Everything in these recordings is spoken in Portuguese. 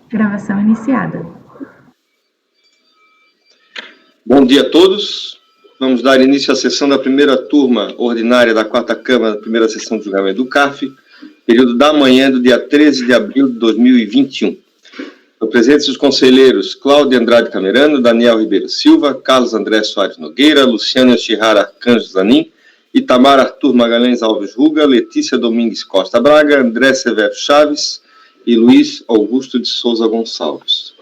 Gravação iniciada. Bom dia a todos. Vamos dar início à sessão da primeira turma ordinária da 4ª Câmara, da primeira sessão de julgamento do CARF, período da manhã do dia 13 de abril de 2021. Estão presentes os conselheiros Cláudia Andrade Camerano, Daniel Ribeiro Silva, Carlos André Soares Nogueira, Luciano Yoshihara Arcanjo Zanin, Itamar Arthur Magalhães Alves Ruga, Letícia Domingues Costa Braga, André Severo Chaves e Luiz Augusto de Souza Gonçalves.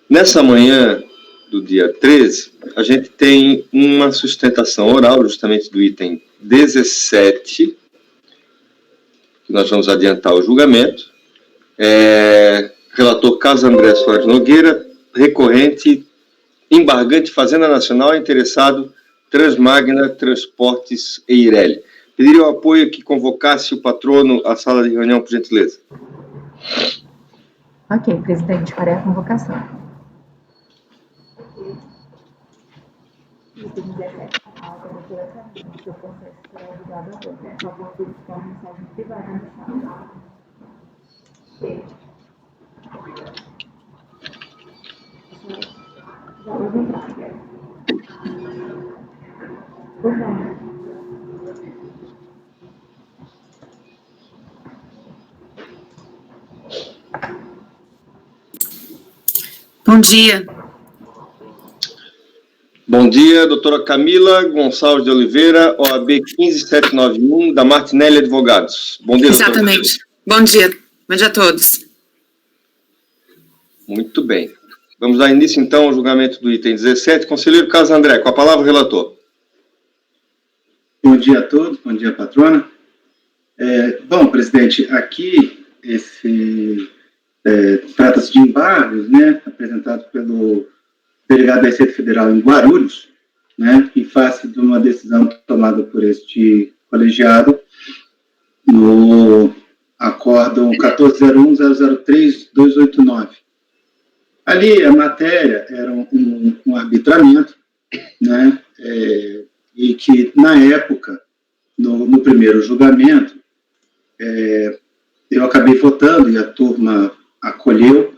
Nessa manhã do dia 13, a gente tem uma sustentação oral, justamente do item 17, que nós vamos adiantar o julgamento. Relator Carlos André Soares Nogueira, recorrente, embargante Fazenda Nacional, interessado Transmagna Transportes e Eireli. Pediria o apoio que convocasse o patrono à sala de reunião, por gentileza. Ok, presidente, farei a convocação. Bom dia. Bom dia, doutora Camila Gonçalves de Oliveira, OAB 15791, da Martinelli Advogados. Bom dia, doutora. Exatamente. Bom dia. Bom dia a todos. Muito bem. Vamos dar início, então, ao julgamento do item 17. Conselheiro Carlos André, com a palavra, o relator. Bom dia a todos, bom dia, patrona. Bom, presidente, aqui trata-se de embargos, né, apresentado pelo delegado da Receita Federal em Guarulhos, né, em face de uma decisão tomada por este colegiado no acórdão 1401-003-289. Ali, a matéria era um arbitramento, né, e que, na época, no primeiro julgamento, eu acabei votando e a turma acolheu.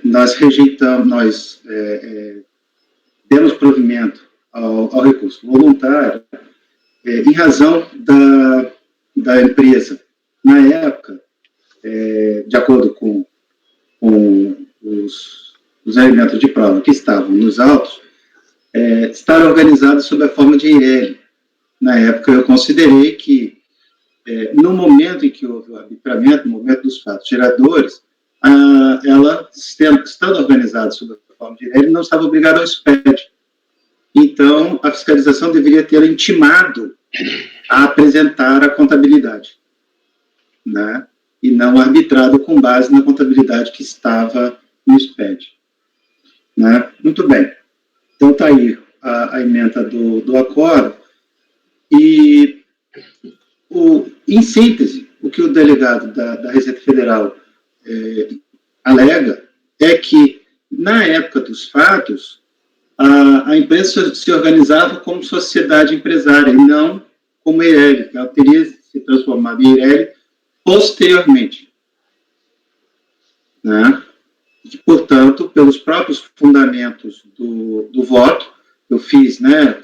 Nós rejeitamos, demos provimento ao recurso voluntário em razão da empresa, na época, de acordo com os elementos de prova que estavam nos autos, estar organizados sob a forma de Eireli. Na época, eu considerei que, no momento em que houve o arbitramento, no momento dos fatos geradores, ela, estando organizada sob a forma de Eireli, não estava obrigada ao SPED. Então, a fiscalização deveria ter intimado a apresentar a contabilidade, né? E não arbitrado com base na contabilidade que estava no SPED. Né? Muito bem. Então, está aí a ementa do acordo. E, em síntese, o que o delegado da Receita Federal alega é que, na época dos fatos, a empresa se organizava como sociedade empresária e não como Eireli, que ela teria se transformado em Eireli posteriormente. Né? E, portanto, pelos próprios fundamentos do voto, eu fiz, né,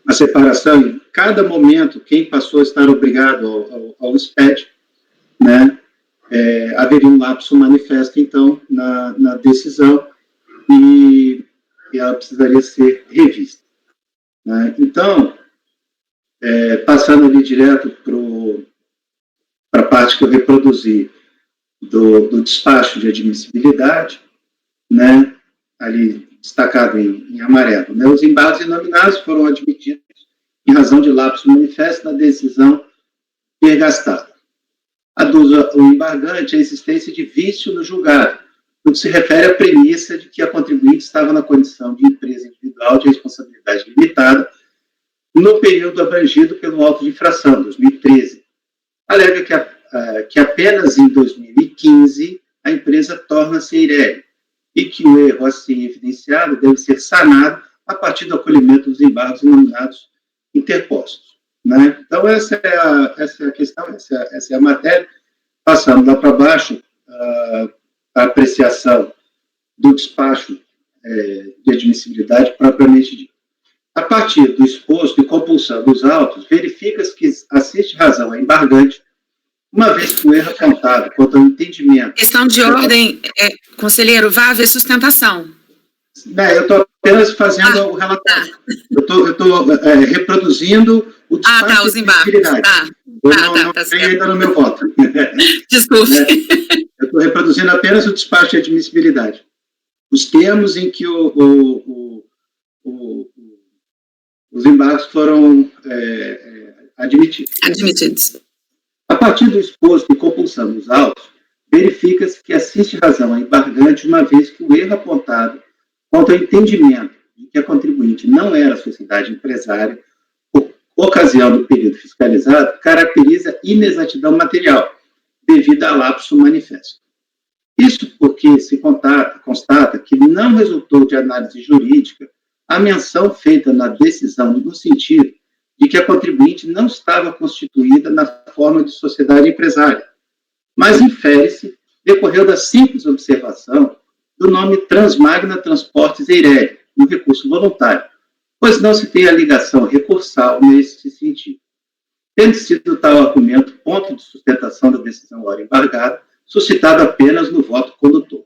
a separação em cada momento, quem passou a estar obrigado ao SPED, né, haveria um lapso manifesto, então, na decisão, e ela precisaria ser revista. Né? Então, passando ali direto para a parte que eu reproduzi do despacho de admissibilidade, né, ali destacado em amarelo, né, os embargos inominados foram admitidos em razão de lapso manifesto na decisão pergastada. Aduza o embargante a existência de vício no julgado, no que se refere à premissa de que a contribuinte estava na condição de empresa individual de responsabilidade limitada no período abrangido pelo auto de infração, 2013. Alega que apenas em 2015 a empresa torna-se Eireli e que o erro assim evidenciado deve ser sanado a partir do acolhimento dos embargos inominados interpostos. né? Então, essa é a questão, essa é a matéria. Passando lá para baixo, a apreciação do despacho de admissibilidade propriamente dito. A partir do exposto e compulsão dos autos, verifica-se que assiste razão a embargante, uma vez que o erro apontado quanto ao entendimento... Questão de ordem, conselheiro, vai haver sustentação. Eu estou apenas fazendo o relatório. Tá. Eu estou reproduzindo o despacho os embargos. Não tenho ainda no meu voto. Desculpe. Eu estou reproduzindo apenas o despacho de admissibilidade. Os termos em que os embargos foram admitidos. Admitidos. A partir do exposto e compulsão dos autos, verifica-se que assiste razão a embargante, uma vez que o erro apontado quanto ao entendimento de que a contribuinte não era sociedade empresária, por ocasião do período fiscalizado, caracteriza inexatidão material, devido a lapso manifesto. Isso porque se constata que não resultou de análise jurídica a menção feita na decisão no sentido de que a contribuinte não estava constituída na forma de sociedade empresária, mas infere-se, decorreu da simples observação do nome Transmagna Transportes Eireli, no recurso voluntário, pois não se tem a ligação recursal nesse sentido. Tendo sido tal argumento ponto de sustentação da decisão ora embargada, suscitado apenas no voto condutor.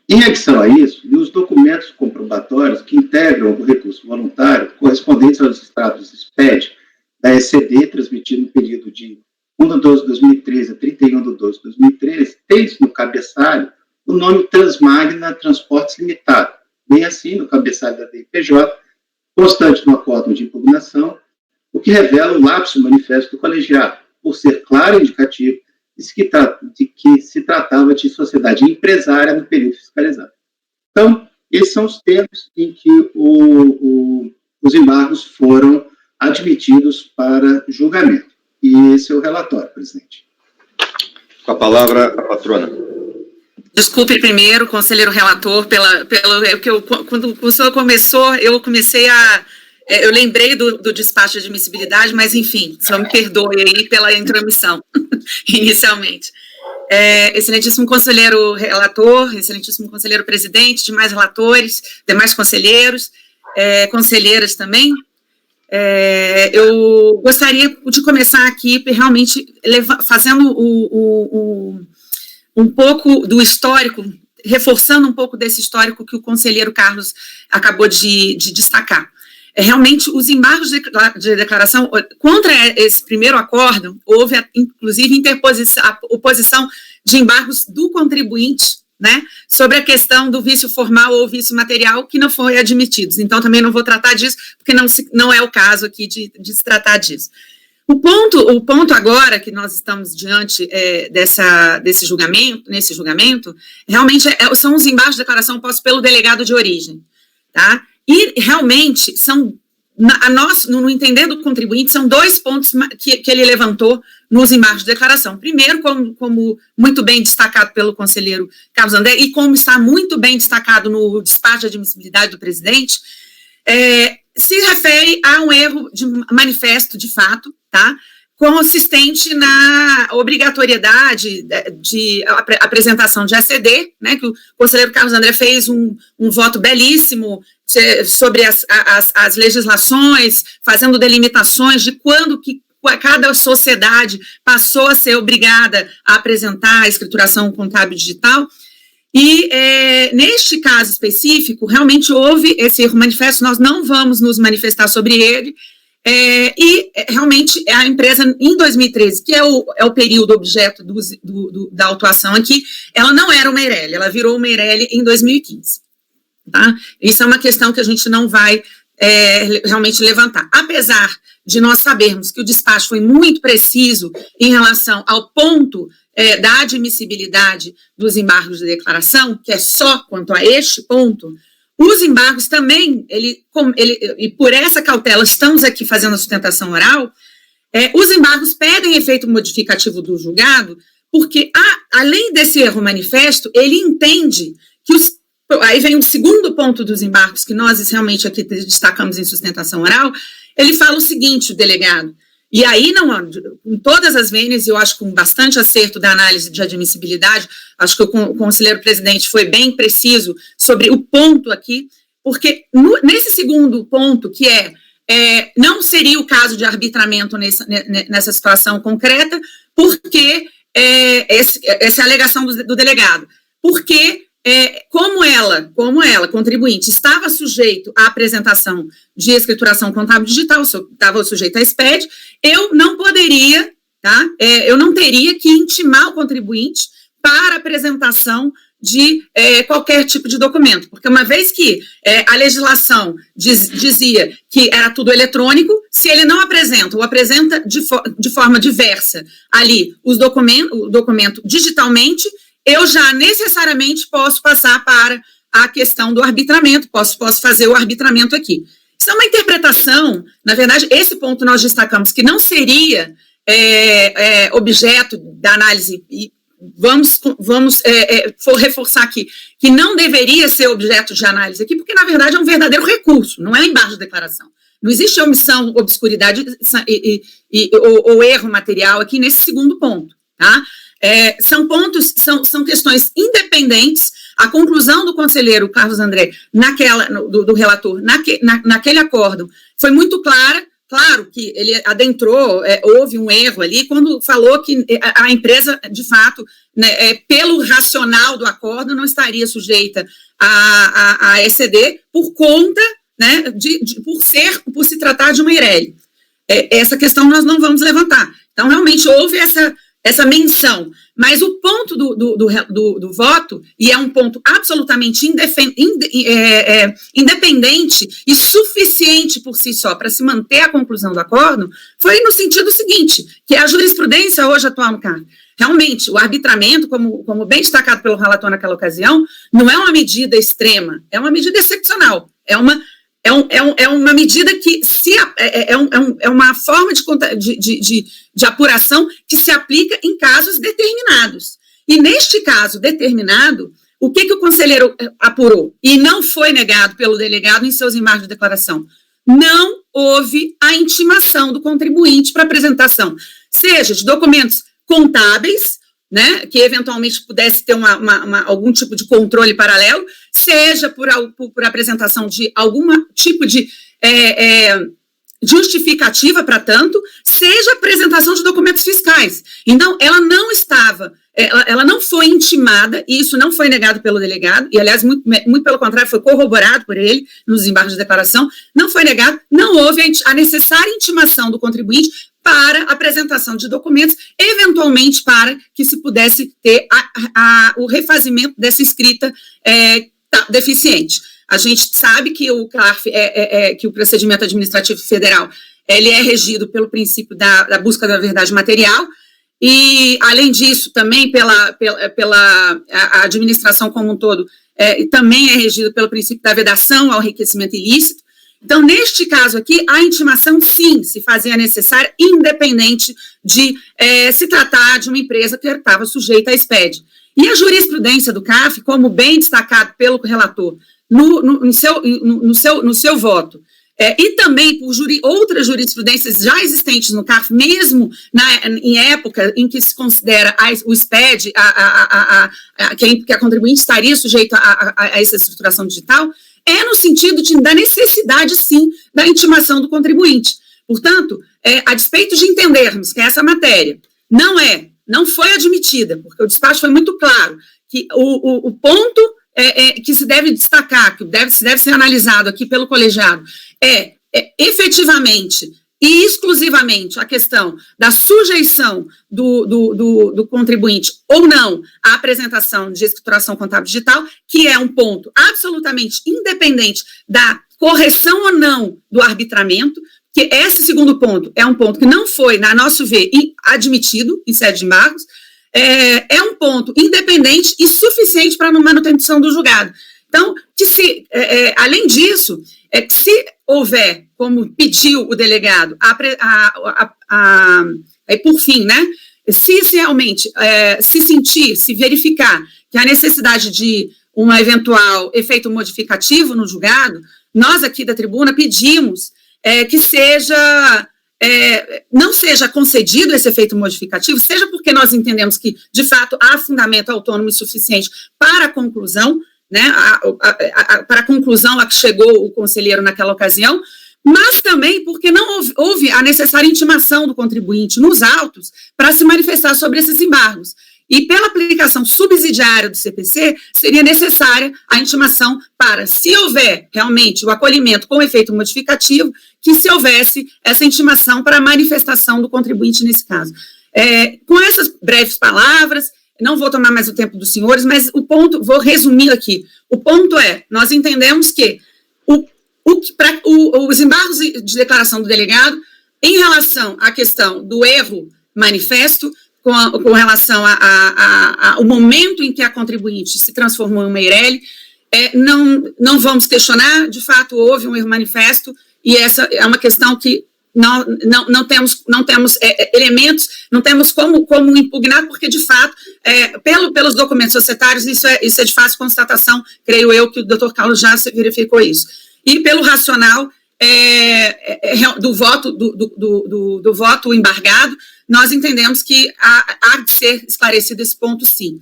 Em adição a isso, nos documentos comprobatórios que integram o recurso voluntário, correspondentes aos extratos SPED da ECD, transmitido no período de 1/12/2013 a 31/12/2013, tem-se no cabeçalho o nome Transmagna Transportes Limitado, bem assim no cabeçalho da DIPJ, constante no acórdão de impugnação, o que revela o lapso manifesto do colegiado, por ser claro e indicativo de que se tratava de sociedade empresária no período fiscalizado. Então, esses são os termos em que os embargos foram admitidos para julgamento. E esse é o relatório, presidente. Com a palavra, a patrona. Desculpe primeiro, conselheiro relator, quando o senhor começou, eu comecei eu lembrei do despacho de admissibilidade, mas, enfim, só me perdoe aí pela intromissão, inicialmente. Excelentíssimo conselheiro relator, excelentíssimo conselheiro presidente, demais relatores, demais conselheiros, conselheiras também, eu gostaria de começar aqui, realmente, fazendo um pouco do histórico, reforçando um pouco desse histórico que o conselheiro Carlos acabou de destacar. Realmente, os embargos de declaração, contra esse primeiro acordo, houve, inclusive, oposição de embargos do contribuinte, né, sobre a questão do vício formal ou vício material, que não foi admitidos. Então, também não vou tratar disso, porque não é o caso aqui de se tratar disso. O ponto agora que nós estamos diante nesse julgamento, realmente são os embargos de declaração postos pelo delegado de origem, tá? E, realmente, no entender do contribuinte, são dois pontos que ele levantou nos embargos de declaração. Primeiro, como muito bem destacado pelo conselheiro Carlos André, e como está muito bem destacado no despacho de admissibilidade do presidente, se refere a um erro de manifesto, de fato, tá? Consistente na obrigatoriedade de apresentação de ACD, né, que o conselheiro Carlos André fez um voto belíssimo sobre as legislações, fazendo delimitações de quando que cada sociedade passou a ser obrigada a apresentar a escrituração contábil digital. E, neste caso específico, realmente houve esse erro manifesto, nós não vamos nos manifestar sobre ele, e realmente a empresa, em 2013, que é o período objeto da autuação aqui, ela não era uma Eireli, ela virou uma Eireli em 2015. Tá? Isso é uma questão que a gente não vai realmente levantar. Apesar de nós sabermos que o despacho foi muito preciso em relação ao ponto da admissibilidade dos embargos de declaração, que é só quanto a este ponto, os embargos também, e por essa cautela estamos aqui fazendo a sustentação oral, os embargos pedem efeito modificativo do julgado, porque, além desse erro manifesto, ele entende que aí vem o segundo ponto dos embargos, que nós realmente aqui destacamos em sustentação oral, ele fala o seguinte, o delegado, e aí, com todas as vênias, eu acho com bastante acerto da análise de admissibilidade, acho que o conselheiro presidente foi bem preciso sobre o ponto aqui, porque nesse segundo ponto, que não seria o caso de arbitramento nessa situação concreta, porque essa é a alegação do delegado, porque como ela, contribuinte, estava sujeito à apresentação de escrituração contábil digital, estava sujeito à SPED, eu não poderia, tá? Eu não teria que intimar o contribuinte para apresentação de qualquer tipo de documento, porque uma vez que a legislação dizia que era tudo eletrônico, se ele não apresenta ou apresenta de forma diversa ali o documento digitalmente, eu já necessariamente posso passar para a questão do arbitramento, posso fazer o arbitramento aqui. Isso é uma interpretação, na verdade, esse ponto nós destacamos que não seria objeto da análise, e vamos reforçar aqui, que não deveria ser objeto de análise aqui, porque, na verdade, é um verdadeiro recurso, não é embargo de declaração. Não existe omissão, obscuridade ou erro material aqui nesse segundo ponto, tá? São pontos, são questões independentes. A conclusão do conselheiro Carlos André, do relator, naquele acórdão, foi muito clara. Claro que ele adentrou, houve um erro ali, quando falou que a empresa, de fato, né, pelo racional do acórdão, não estaria sujeita a ECD por conta, né, por se tratar de uma EIRELI. Essa questão nós não vamos levantar. Então, realmente, houve essa menção, mas o ponto do voto, e é um ponto absolutamente independente e suficiente por si só para se manter a conclusão do acórdão, foi no sentido seguinte, que a jurisprudência hoje atual no caso. Realmente, o arbitramento, como bem destacado pelo relator naquela ocasião, não é uma medida extrema, é uma medida excepcional, é uma medida que é uma forma de apuração que se aplica em casos determinados. E neste caso determinado, o que o conselheiro apurou? E não foi negado pelo delegado em seus embargos de declaração. Não houve a intimação do contribuinte para apresentação, seja de documentos contábeis, né, que eventualmente pudesse ter algum tipo de controle paralelo, seja por apresentação de algum tipo de justificativa para tanto, seja apresentação de documentos fiscais. Então, ela não foi intimada, e isso não foi negado pelo delegado, e, aliás, muito pelo contrário, foi corroborado por ele nos embargos de declaração, não foi negado, não houve a necessária intimação do contribuinte para apresentação de documentos, eventualmente para que se pudesse ter o refazimento dessa escrita deficiente. A gente sabe que o CLARF, que o procedimento administrativo federal, ele é regido pelo princípio da busca da verdade material, e, além disso, também pela a administração como um todo, também é regido pelo princípio da vedação ao enriquecimento ilícito. Então, neste caso aqui, a intimação, sim, se fazia necessária, independente de se tratar de uma empresa que estava sujeita à SPED. E a jurisprudência do CARF, como bem destacado pelo relator no seu voto, e também por outras jurisprudências já existentes no CARF, mesmo em época em que se considera o SPED, que a contribuinte estaria sujeita a essa estruturação digital, no sentido da necessidade, sim, da intimação do contribuinte. Portanto, a despeito de entendermos que essa matéria não foi admitida, porque o despacho foi muito claro, que o ponto que se deve destacar, que deve ser analisado aqui pelo colegiado, efetivamente e exclusivamente a questão da sujeição do contribuinte ou não à apresentação de escrituração contábil digital, que é um ponto absolutamente independente da correção ou não do arbitramento, que esse segundo ponto é um ponto que não foi, na nosso ver, admitido em sede de embargos, é um ponto independente e suficiente para a manutenção do julgado. Então, além disso, que se houver, como pediu o delegado, por fim, né, se realmente se verificar que há necessidade de um eventual efeito modificativo no julgado, nós aqui da tribuna pedimos que seja... não seja concedido esse efeito modificativo, seja porque nós entendemos que, de fato, há fundamento autônomo e suficiente para a conclusão, né, para a conclusão a que chegou o conselheiro naquela ocasião, mas também porque não houve a necessária intimação do contribuinte nos autos para se manifestar sobre esses embargos. E pela aplicação subsidiária do CPC, seria necessária a intimação para, se houver realmente o acolhimento com efeito modificativo, que se houvesse essa intimação para a manifestação do contribuinte nesse caso. Com essas breves palavras, não vou tomar mais o tempo dos senhores, mas o ponto, vou resumir aqui, o ponto nós entendemos que os embargos de declaração do delegado, em relação à questão do erro manifesto, com relação ao momento em que a contribuinte se transformou em uma Meirelli, não vamos questionar, de fato houve um erro manifesto, e essa é uma questão que não temos elementos, não temos como impugnar, porque de fato, pelos documentos societários, isso é de fácil constatação, creio eu que o doutor Carlos já verificou isso. E pelo racional do voto embargado, nós entendemos que há de ser esclarecido esse ponto, sim.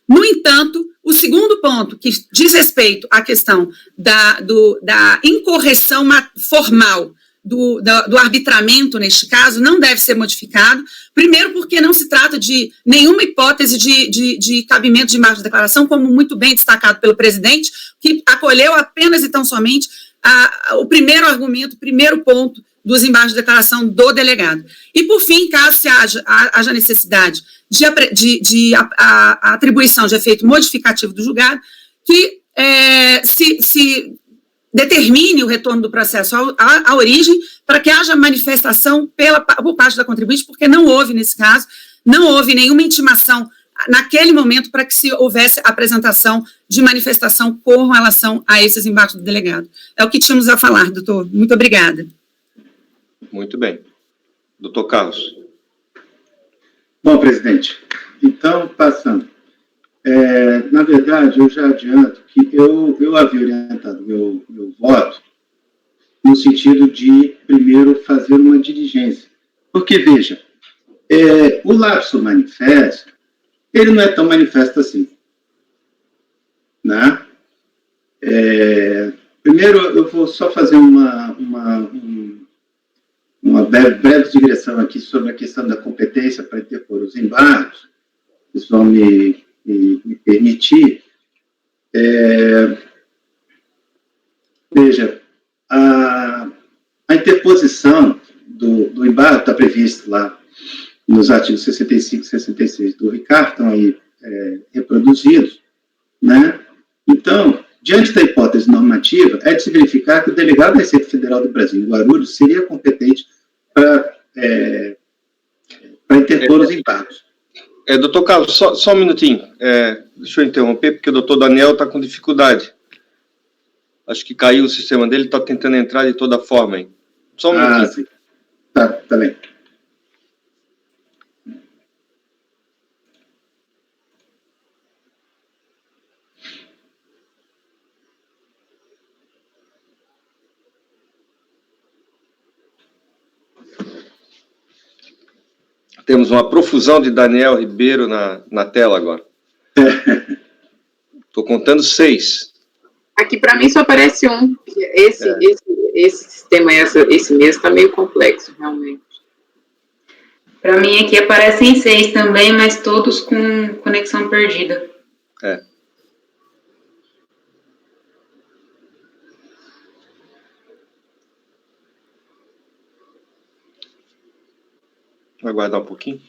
No entanto, o segundo ponto, que diz respeito à questão da incorreção formal do arbitramento, neste caso, não deve ser modificado, primeiro porque não se trata de nenhuma hipótese de cabimento de embargo de declaração, como muito bem destacado pelo presidente, que acolheu apenas e tão somente o primeiro argumento, o primeiro ponto dos embargos de declaração do delegado. E, por fim, caso se haja necessidade de atribuição de efeito modificativo do julgado, que se determine o retorno do processo à origem, para que haja manifestação por parte da contribuinte, porque não houve, nesse caso, não houve nenhuma intimação naquele momento para que se houvesse apresentação de manifestação com relação a esses embargos do delegado. É o que tínhamos a falar, doutor. Muito obrigada. Muito bem. Doutor Carlos. Bom, presidente, então, passando. Na verdade, eu já adianto que eu havia orientado meu voto no sentido de, primeiro, fazer uma diligência. Porque, veja, o lapso manifesto, ele não é tão manifesto assim. Né? Primeiro, eu vou só fazer uma breve digressão aqui sobre a questão da competência para interpor os embargos. Vocês vão me permitir. Veja, a interposição do embargo está previsto lá nos artigos 65 e 66 do RICAR, estão aí reproduzidos, né? Então, diante da hipótese normativa, é de se verificar que o delegado da Receita Federal do Brasil, em Guarulhos, seria competente para interpor os embargos. Doutor Carlos, só um minutinho. Deixa eu interromper, porque o doutor Daniel está com dificuldade. Acho que caiu o sistema dele, está tentando entrar de toda forma. Hein? Só um minutinho. Sim. Tá bem. Temos uma profusão de Daniel Ribeiro na tela agora. Estou contando 6. Aqui, para mim, só aparece um. Esse sistema, esse mês, está meio complexo, realmente. Para mim, aqui aparecem 6 também, mas todos com conexão perdida. Vai aguardar um pouquinho.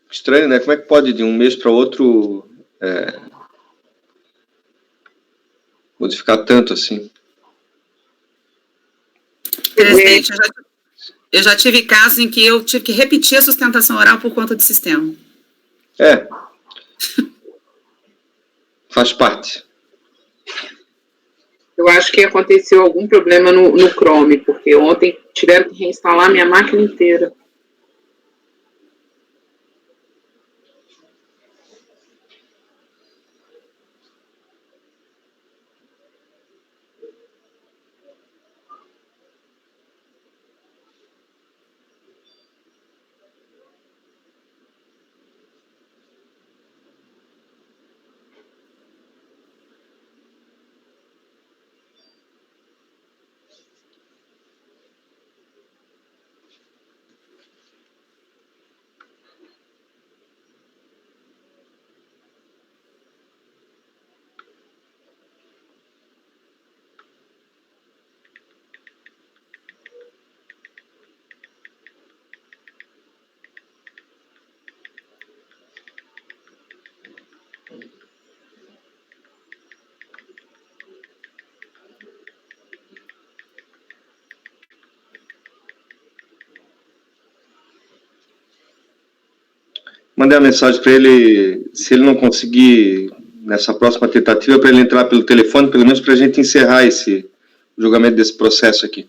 Estranho, né? Como é que pode de um mês para outro modificar tanto assim? Presidente, eu já tive casos em que eu tive que repetir a sustentação oral por conta do sistema. Faz parte. Eu acho que aconteceu algum problema no Chrome, porque ontem tiveram que reinstalar minha máquina inteira. Mandei uma mensagem para ele, se ele não conseguir nessa próxima tentativa, para ele entrar pelo telefone, pelo menos para a gente encerrar esse julgamento desse processo aqui.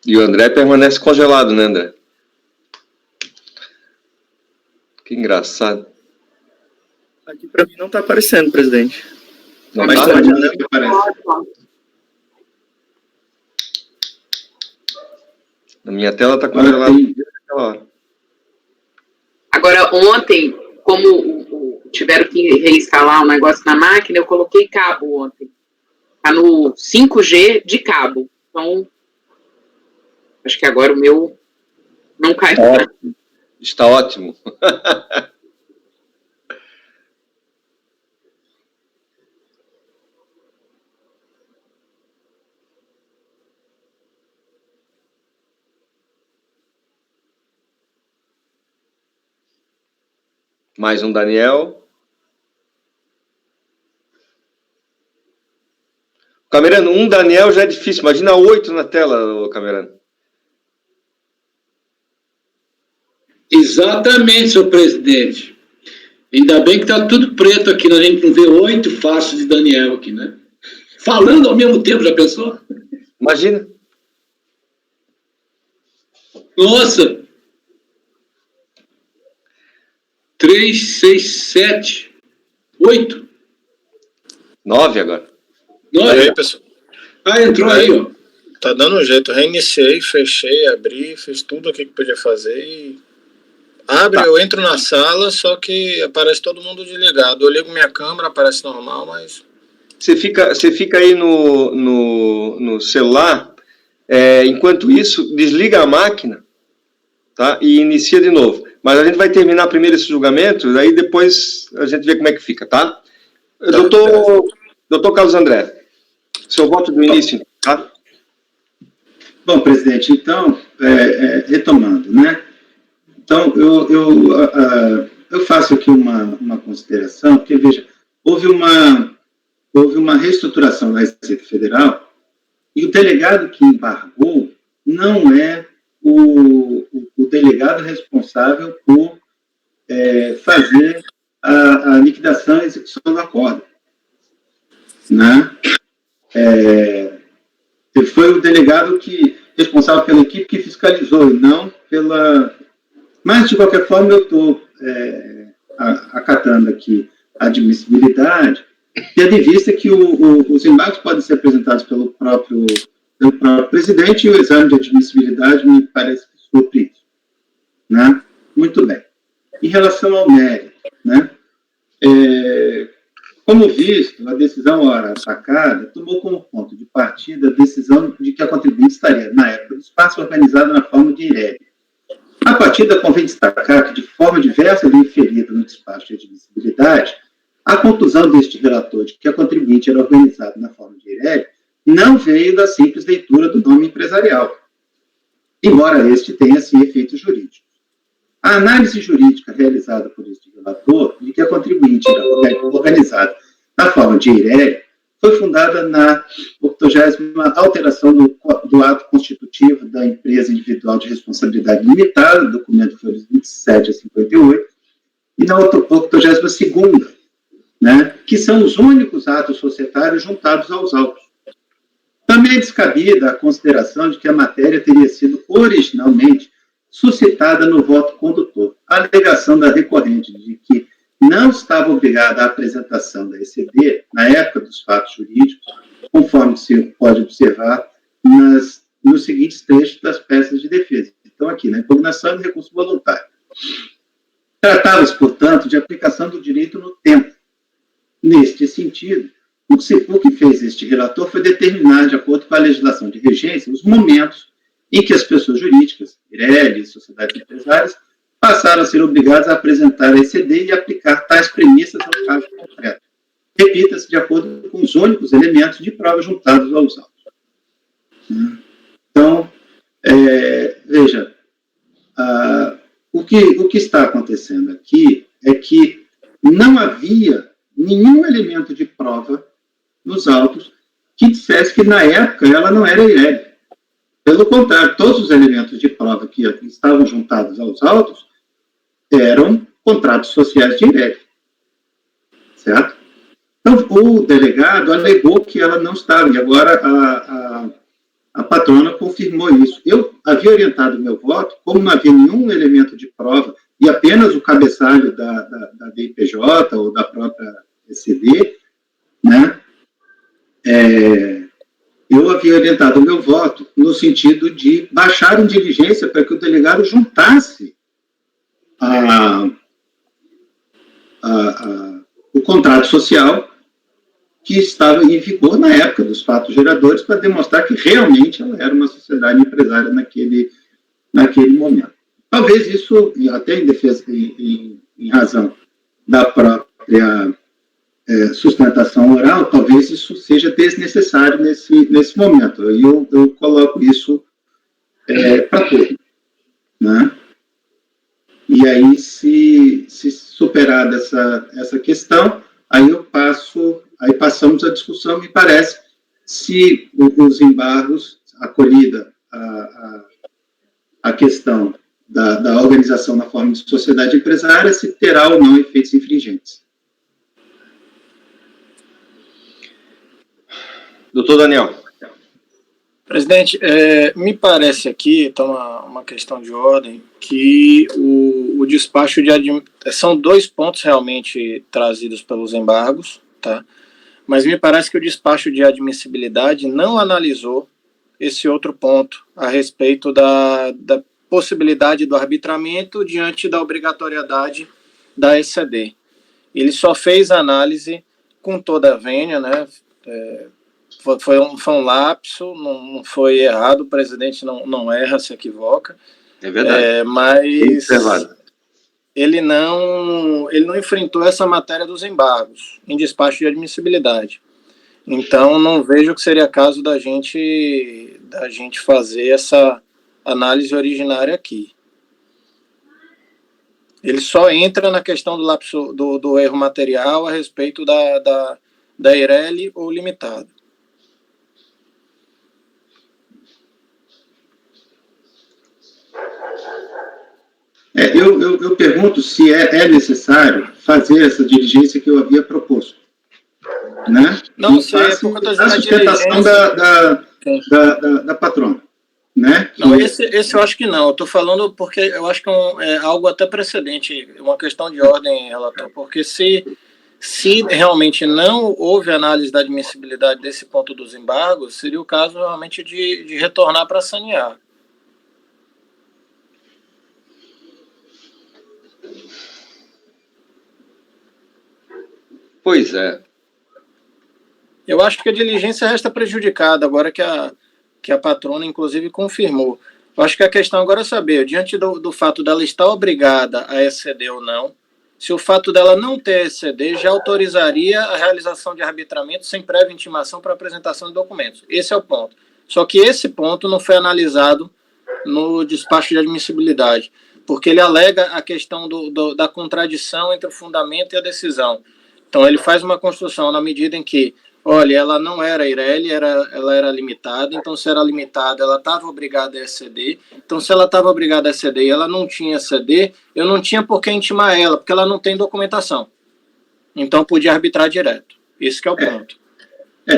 E o André permanece congelado, né, André? Que engraçado. Aqui para mim não está aparecendo, presidente. Não Mas tá? pode andar que aparece. Na minha tela está congelado desde aquela hora. Agora, ontem, como tiveram que reinstalar um negócio na máquina, eu coloquei cabo ontem. Está no 5G de cabo. Então, acho que agora o meu não cai. Ótimo. Está ótimo. Mais um Daniel. Camerano, um Daniel já é difícil. Imagina 8 na tela, Camerano. Exatamente, senhor presidente. Ainda bem que está tudo preto aqui, a gente não vê 8 faces de Daniel aqui, né? Falando ao mesmo tempo, já pensou? Imagina. Nossa! 3, 6, 7, 8. 9 agora. 9. E aí, pessoal? Ah, entrou aí, ó. Tá dando um jeito. Reiniciei, fechei, abri, fiz tudo o que podia fazer e... Abre, eu entro na sala, só que aparece todo mundo desligado. Eu ligo minha câmera, aparece normal, mas... Você fica aí no celular, enquanto isso, desliga a máquina, tá? E inicia de novo. Mas a gente vai terminar primeiro esse julgamento, daí depois a gente vê como é que fica, tá? Doutor Carlos André, seu voto do início, tá? Bom, presidente, então, retomando, né? Então, eu faço aqui uma consideração, porque, veja, houve uma reestruturação da Receita Federal e o delegado que embargou não é o delegado responsável por fazer a liquidação e execução do acordo, né? Foi o delegado responsável pela equipe que fiscalizou, e não pela... Mas, de qualquer forma, eu estou acatando aqui a admissibilidade, tendo em vista que os embargos podem ser apresentados pelo próprio presidente, e o exame de admissibilidade me parece que supre isso, né? Muito bem. Em relação ao mérito, né? Como visto, a decisão ora atacada tomou como ponto de partida a decisão de que a contribuinte estaria, na época do espaço, organizada na forma de IREG. A partida convém destacar que, de forma diversa e inferida no despacho de admissibilidade, a conclusão deste relator de que a contribuinte era organizada na forma de IREG não veio da simples leitura do nome empresarial, embora este tenha, sim, efeitos jurídicos. A análise jurídica realizada por este relator de que a contribuinte era organizada na forma de IREG foi fundada na 80ª alteração do ato constitutivo da empresa individual de responsabilidade limitada, documento folhas 27 a 58, e na 82ª, né, que são os únicos atos societários juntados aos autos. Também é descabida a consideração de que a matéria teria sido originalmente suscitada no voto condutor. A alegação da recorrente de que não estava obrigada à apresentação da ECD na época dos fatos jurídicos, conforme se pode observar nos seguintes trechos das peças de defesa. Então, aqui, na impugnação e recurso voluntário. Tratava-se, portanto, de aplicação do direito no tempo, neste sentido, o que fez este relator foi determinar, de acordo com a legislação de regência, os momentos em que as pessoas jurídicas, Pirelli, sociedades empresárias, passaram a ser obrigadas a apresentar a ECD e aplicar tais premissas ao caso concreto. Repita-se de acordo com os únicos elementos de prova juntados aos autos. Então, veja, o que está acontecendo aqui é que não havia nenhum elemento de prova nos autos que dissesse que, na época, ela não era Ireli. Pelo contrário, todos os elementos de prova que estavam juntados aos autos eram contratos sociais de Ireli. Certo? Então, o delegado alegou que ela não estava, e agora a patrona confirmou isso. Eu havia orientado o meu voto, como não havia nenhum elemento de prova, e apenas o cabeçalho da DIPJ ou da própria ECD, né, eu havia orientado o meu voto no sentido de baixar em diligência para que o delegado juntasse o contrato social que estava em vigor na época dos fatos geradores, para demonstrar que realmente ela era uma sociedade empresária naquele momento. Talvez isso, até em defesa, em razão da própria sustentação oral, talvez isso seja desnecessário nesse momento. E eu coloco isso para todos. Né? E aí, se superada essa questão, aí passamos à discussão, me parece, se os embargos, acolhida a questão da organização na forma de sociedade empresária, se terá ou não efeitos infringentes. Doutor Daniel. Presidente, me parece aqui, então, uma questão de ordem, que o despacho são 2 pontos realmente trazidos pelos embargos, tá? Mas me parece que o despacho de admissibilidade não analisou esse outro ponto a respeito da possibilidade do arbitramento diante da obrigatoriedade da ECD. Ele só fez a análise com toda a vênia, né? Foi um lapso, não foi errado, o presidente não erra, se equivoca. É verdade. Mas ele não enfrentou essa matéria dos embargos em despacho de admissibilidade. Então, não vejo que seria caso da gente fazer essa análise originária aqui. Ele só entra na questão do lapso do erro material a respeito da Ireli ou limitado. Eu pergunto se é necessário fazer essa diligência que eu havia proposto. Né? Não sei, é porque eu estou dizendo a sustentação da patrona. Né? Não, esse eu acho que não. Eu estou falando porque eu acho que é algo até precedente, uma questão de ordem, relator, porque se realmente não houve análise da admissibilidade desse ponto dos embargos, seria o caso realmente de retornar para sanear. Pois é. Eu acho que a diligência resta prejudicada, agora que a patrona, inclusive, confirmou. Eu acho que a questão agora é saber, diante do fato dela estar obrigada a exceder ou não, se o fato dela não ter exceder já autorizaria a realização de arbitramento sem prévia intimação para apresentação de documentos. Esse é o ponto. Só que esse ponto não foi analisado no despacho de admissibilidade, porque ele alega a questão da contradição entre o fundamento e a decisão. Então, ele faz uma construção na medida em que, olha, ela não era Ireli, ela era limitada, então, se era limitada, ela estava obrigada a exceder. Então, se ela estava obrigada a exceder e ela não tinha exceder, eu não tinha por que intimar ela, porque ela não tem documentação. Então, podia arbitrar direto. Esse que é o ponto.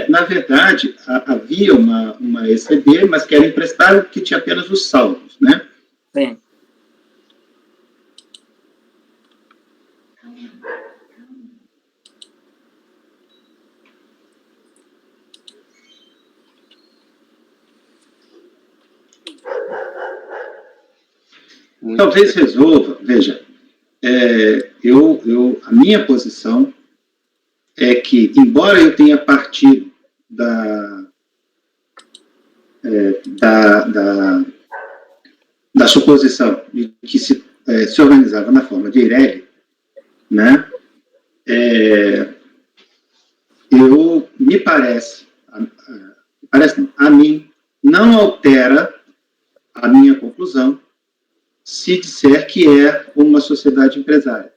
Na verdade, havia uma ECD, mas que era emprestada, que tinha apenas os saldos, né? Sim. Talvez resolva, veja, a minha posição é que, embora eu tenha partido da suposição de que se organizava na forma de Eireli, né, me parece não, a mim, não altera a minha conclusão se disser que é uma sociedade empresária.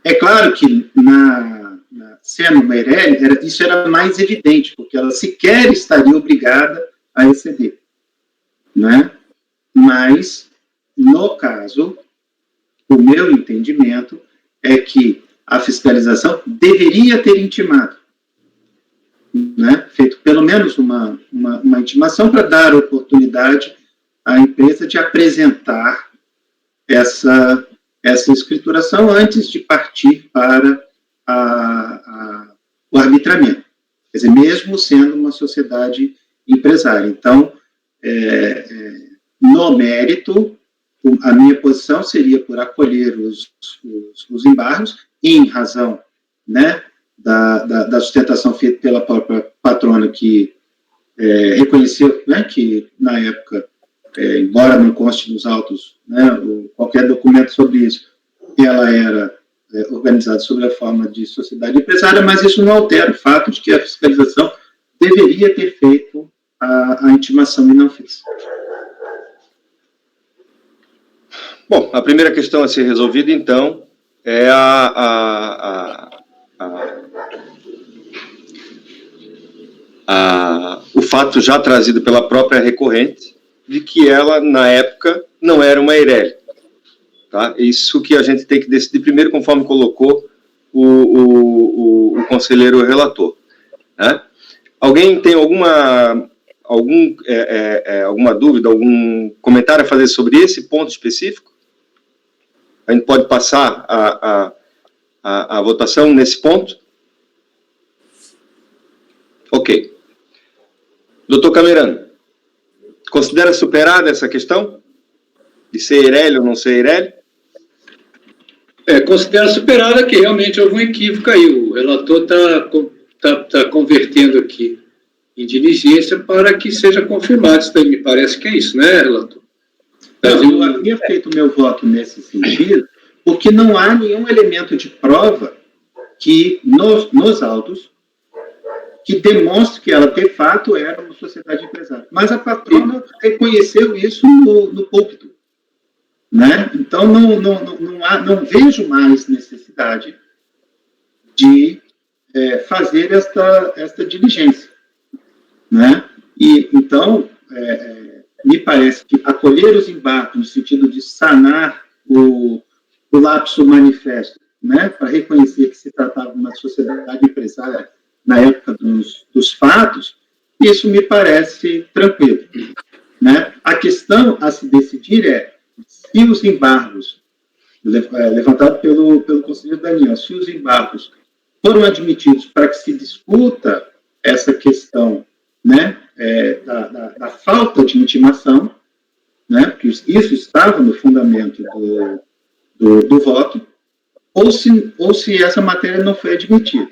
É claro que, sendo uma Eireli, isso era mais evidente, porque ela sequer estaria obrigada a exceder, né? Mas, no caso, o meu entendimento é que a fiscalização deveria ter intimado, né? Feito pelo menos uma intimação para dar oportunidade à empresa de apresentar essa escrituração antes de partir para o arbitramento. Quer dizer, mesmo sendo uma sociedade empresária. Então, no mérito, a minha posição seria por acolher os embargos, em razão, né, da sustentação feita pela própria patrona, que reconheceu, né, que, na época, embora não conste nos autos, né, qualquer documento sobre isso, ela era organizada sob a forma de sociedade empresária, mas isso não altera o fato de que a fiscalização deveria ter feito a intimação e não fez. Bom, a primeira questão a ser resolvida, então, é o fato já trazido pela própria recorrente de que ela, na época, não era uma Eireli. Tá? Isso que a gente tem que decidir primeiro, conforme colocou o conselheiro relator. Né? Alguém tem alguma dúvida, algum comentário a fazer sobre esse ponto específico? A gente pode passar a votação nesse ponto? Ok. Doutor Camerano, considera superada essa questão? De ser Eireli ou não ser Eireli? Considero superada, que realmente houve um equívoco aí. O relator está convertendo aqui em diligência para que seja confirmado. Isso daí me parece que é isso, né, relator? Eu havia feito meu voto nesse sentido, porque não há nenhum elemento de prova que, nos autos, que demonstre que ela, de fato, era uma sociedade empresária. Mas a patrona reconheceu isso no púlpito. Né? Então, não vejo mais necessidade de fazer esta diligência. Né? E, então, me parece que acolher os embargos no sentido de sanar o lapso manifesto, né, para reconhecer que se tratava de uma sociedade empresária na época dos fatos, isso me parece tranquilo. Né? A questão a se decidir é se os embargos, levantados pelo conselheiro Daniel, se os embargos foram admitidos para que se discuta essa questão, né, da falta de intimação, né, porque isso estava no fundamento do voto, ou se essa matéria não foi admitida.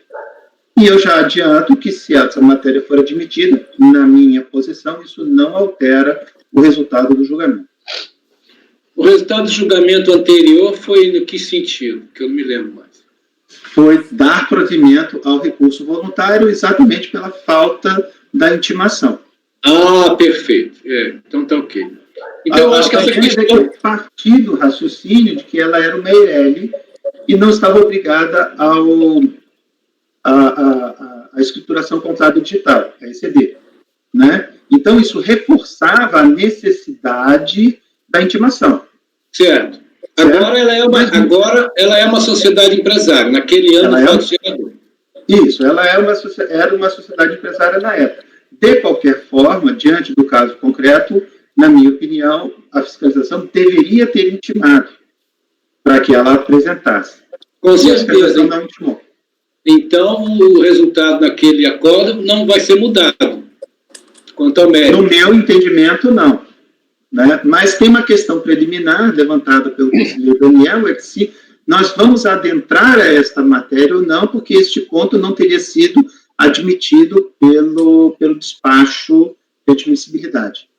E eu já adianto que, se essa matéria for admitida, na minha posição, isso não altera o resultado do julgamento. O resultado do julgamento anterior foi no que sentido? Que eu não me lembro mais. Foi dar provimento ao recurso voluntário exatamente pela falta da intimação. Ah, perfeito. Então está ok. Então, eu acho que essa questão... partir do raciocínio de que ela era uma Eireli e não estava obrigada a escrituração contábil digital, a ECD. Né? Então, isso reforçava a necessidade da intimação. Certo. Agora ela é uma sociedade empresária. Naquele ano, ela isso, ela era uma sociedade empresária na época. De qualquer forma, diante do caso concreto, na minha opinião, a fiscalização deveria ter intimado para que ela apresentasse. Com certeza. A fiscalização não intimou. Então, o resultado daquele acordo não vai ser mudado, quanto ao mérito. No meu entendimento, não. Né? Mas tem uma questão preliminar levantada pelo conselheiro Daniel, é que se nós vamos adentrar a esta matéria ou não, porque este ponto não teria sido admitido pelo despacho de admissibilidade.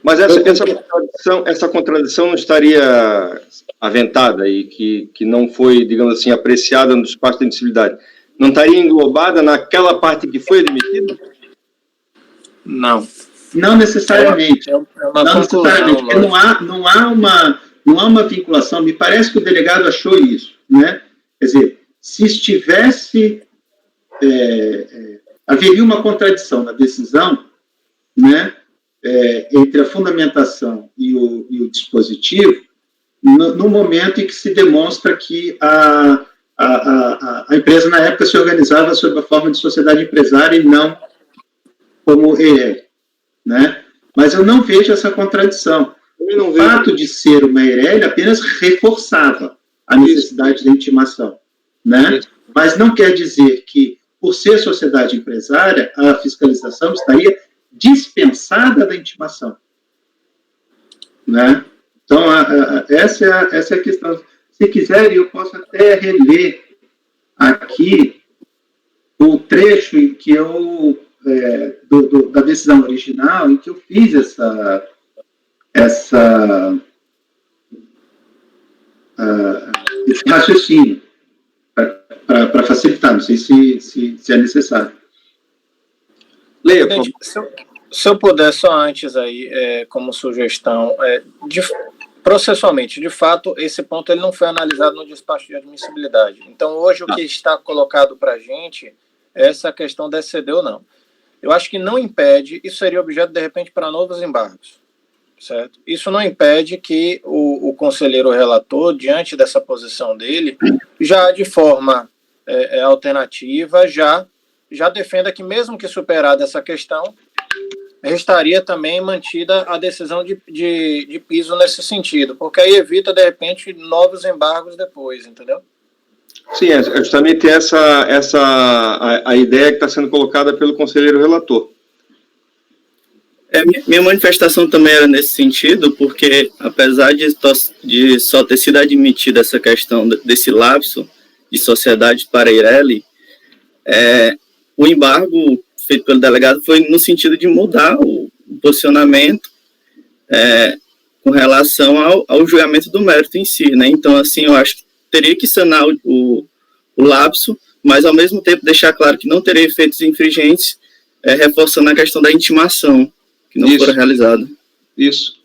Mas essa contradição não estaria aventada e que não foi, digamos assim, apreciada no despacho de admissibilidade, não estaria englobada naquela parte que foi admitida? Não. Não necessariamente. É uma não conclusão, necessariamente, porque não há uma vinculação. Me parece que o delegado achou isso, né? Quer dizer, se estivesse haveria uma contradição na decisão, né? Entre a fundamentação e o dispositivo, no momento em que se demonstra que a empresa, na época, se organizava sob a forma de sociedade empresária e não como EIRELI, né? Mas eu não vejo essa contradição. O fato de ser uma EIRELI apenas reforçava a necessidade da intimação, né? Mas não quer dizer que, por ser sociedade empresária, a fiscalização estaria dispensada da intimação, né? Então, essa é a questão. Se quiserem, eu posso até reler aqui o trecho em que eu, da decisão original, em que eu fiz esse raciocínio, para facilitar, não sei se é necessário. Leia, se eu puder, só antes aí, como sugestão, processualmente, de fato, esse ponto ele não foi analisado no despacho de admissibilidade. Então, hoje, o que está colocado para a gente é essa questão de exceder ou não. Eu acho que não impede, isso seria objeto, de repente, para novos embargos, certo? Isso não impede que o conselheiro relator, diante dessa posição dele, já de forma alternativa, já defenda que, mesmo que superada essa questão, restaria também mantida a decisão de piso nesse sentido, porque aí evita, de repente, novos embargos depois, entendeu? Sim, é justamente a ideia que está sendo colocada pelo conselheiro relator. Minha manifestação também era nesse sentido, porque apesar de só ter sido admitida essa questão desse lapso de sociedade para EIRELI, o embargo feito pelo delegado foi no sentido de mudar o posicionamento com relação ao julgamento do mérito em si, né? Então, assim, eu acho que teria que sanar o lapso, mas ao mesmo tempo deixar claro que não teria efeitos infringentes, reforçando a questão da intimação, que não foram realizadas. Isso.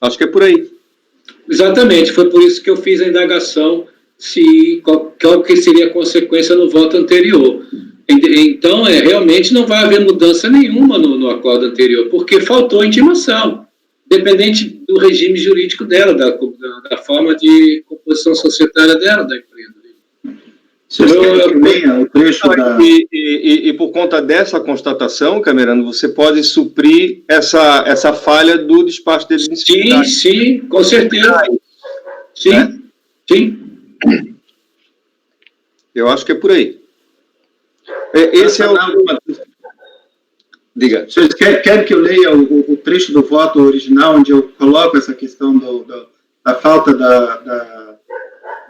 Acho que é por aí. Exatamente, foi por isso que eu fiz a indagação qual que seria a consequência no voto anterior. Então, realmente não vai haver mudança nenhuma no acordo anterior, porque faltou a intimação, independente do regime jurídico dela, da forma de composição societária dela, da empresa. E por conta dessa constatação, Camerano, você pode suprir essa falha do despacho de admissibilidade. Sim, com certeza. Sim, sim. Eu acho que é por aí. Esse é o... Diga. Vocês querem que eu leia o trecho do voto original, onde eu coloco essa questão da falta da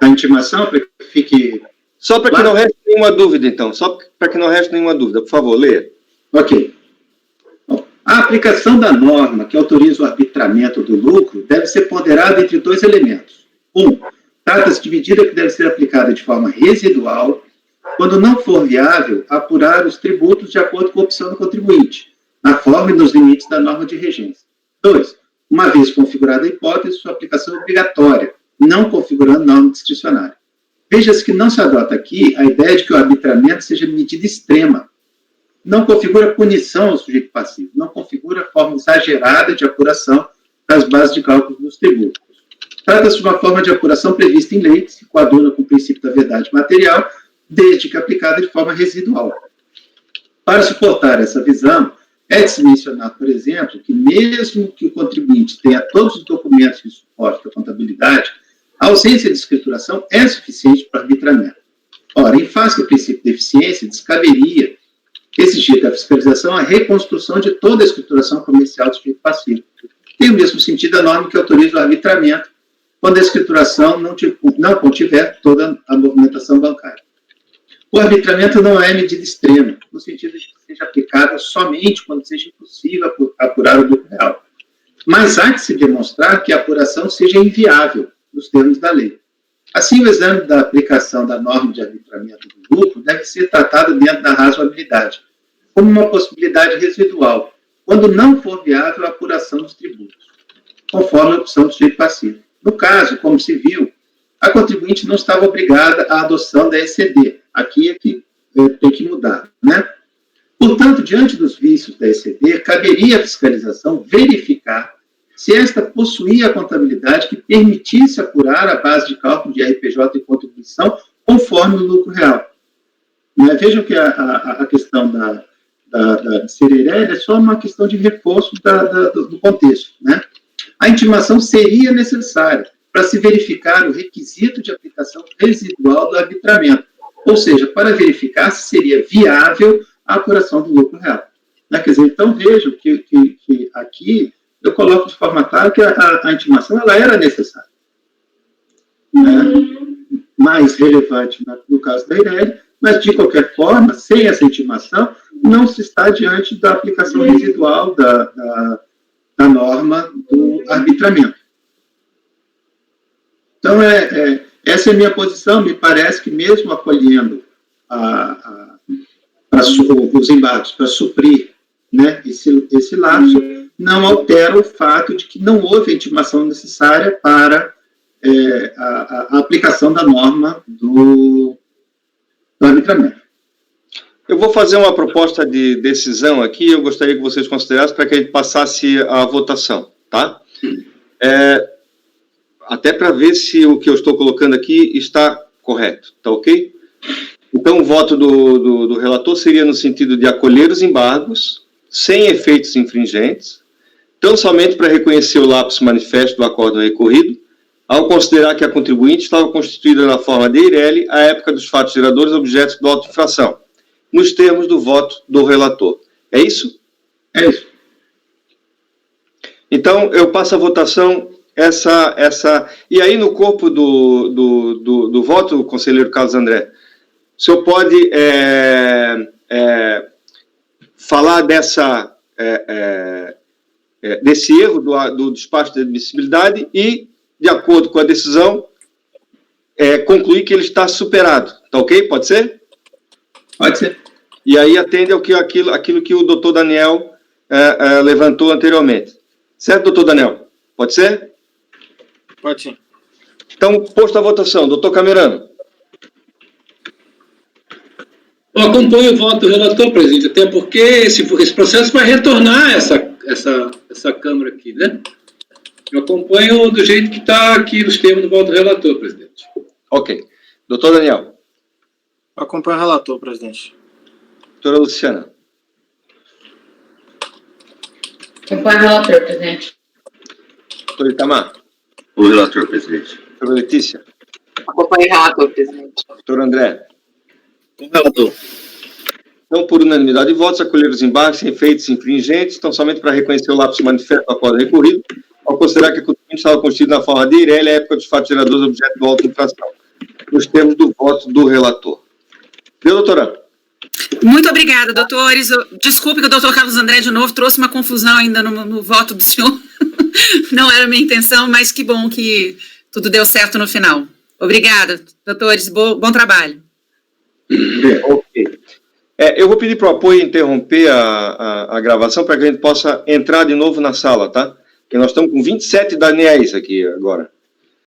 intimação, para que fique... Só para que não reste nenhuma dúvida, então. Só para que não reste nenhuma dúvida. Por favor, leia. Ok. Bom, a aplicação da norma que autoriza o arbitramento do lucro deve ser ponderada entre dois elementos. Trata-se de medida que deve ser aplicada de forma residual, quando não for viável apurar os tributos de acordo com a opção do contribuinte, na forma e nos limites da norma de regência. 2. Uma vez configurada a hipótese, sua aplicação é obrigatória, não configurando norma discricionária. Veja-se que não se adota aqui a ideia de que o arbitramento seja medida extrema. Não configura punição ao sujeito passivo, não configura forma exagerada de apuração das bases de cálculo dos tributos. Trata-se de uma forma de apuração prevista em lei, que se coaduna com o princípio da verdade material, desde que aplicada de forma residual. Para suportar essa visão, é de se mencionar, por exemplo, que mesmo que o contribuinte tenha todos os documentos que suportam a contabilidade, a ausência de escrituração é suficiente para o arbitramento. Ora, em face do princípio de eficiência, descaberia exigir da fiscalização a reconstrução de toda a escrituração comercial do sujeito passivo. Tem o mesmo sentido a norma que autoriza o arbitramento, quando a escrituração não contiver toda a movimentação bancária. O arbitramento não é medida extrema, no sentido de que seja aplicável somente quando seja impossível apurar o lucro real. Mas há que se demonstrar que a apuração seja inviável, nos termos da lei. Assim, o exame da aplicação da norma de arbitramento do lucro deve ser tratado dentro da razoabilidade, como uma possibilidade residual, quando não for viável a apuração dos tributos, conforme a opção do sujeito passivo. No caso, como se viu, a contribuinte não estava obrigada à adoção da ECD. Aqui é que tem que mudar, né? Portanto, diante dos vícios da ECD, caberia à fiscalização verificar se esta possuía a contabilidade que permitisse apurar a base de cálculo de RPJ e contribuição conforme o lucro real. Né? Vejam que a questão da Sererelli é só uma questão de reforço do contexto, né? A intimação seria necessária para se verificar o requisito de aplicação residual do arbitramento, ou seja, para verificar se seria viável a apuração do lucro real. Né? Quer dizer, então vejam que aqui eu coloco de forma clara que a intimação ela era necessária. Né? Mais relevante no caso da Ireli, mas de qualquer forma, sem essa intimação, não se está diante da aplicação residual da norma do arbitramento. Então, essa é a minha posição. Me parece que mesmo acolhendo os embargos para suprir, né, esse lapso, não altera o fato de que não houve a intimação necessária para a aplicação da norma do arbitramento. Eu vou fazer uma proposta de decisão aqui, eu gostaria que vocês considerassem para que a gente passasse a votação, tá? Até para ver se o que eu estou colocando aqui está correto, tá ok? Então, o voto do relator seria no sentido de acolher os embargos, sem efeitos infringentes, tão somente para reconhecer o lapso manifesto do acordo recorrido, ao considerar que a contribuinte estava constituída na forma de Ireli à época dos fatos geradores objetos do auto de infração, nos termos do voto do relator. É isso? É isso. Então, eu passo a votação e aí no corpo do voto, conselheiro Carlos André, o senhor pode falar desse erro do despacho de admissibilidade e, de acordo com a decisão, concluir que ele está superado. Tá ok? Pode ser? Pode ser. E aí atende aquilo que o doutor Daniel levantou anteriormente. Certo, doutor Daniel? Pode ser? Pode sim. Então, posto a votação. Doutor Camerano. Eu acompanho o voto do relator, presidente, até porque esse processo vai retornar essa Câmara aqui, né? Eu acompanho do jeito que está aqui nos termos do voto do relator, presidente. Ok. Doutor Daniel. Acompanho o relator, presidente. Doutora Luciana. Acompanho o relator, presidente. Doutor Itamar. O relator, presidente. Doutora Letícia. Acompanho o relator, presidente. Doutor André. Com o relator. Então, por unanimidade de votos, acolher os embargos sem efeitos infringentes, então somente para reconhecer o lapso manifesto do acordo recorrido, ao considerar que a contribuinte estava constituída na forma de Ireli à época dos fatos geradores objeto do auto de infração, nos termos do voto do relator. Viu, doutora? Muito obrigada, doutores. Desculpe que o doutor Carlos André, de novo, trouxe uma confusão ainda no voto do senhor. Não era a minha intenção, mas que bom que tudo deu certo no final. Obrigada, doutores. Bom trabalho. Ok. Eu vou pedir para o apoio interromper a gravação para que a gente possa entrar de novo na sala, tá? Porque nós estamos com 27 Daniéis aqui agora.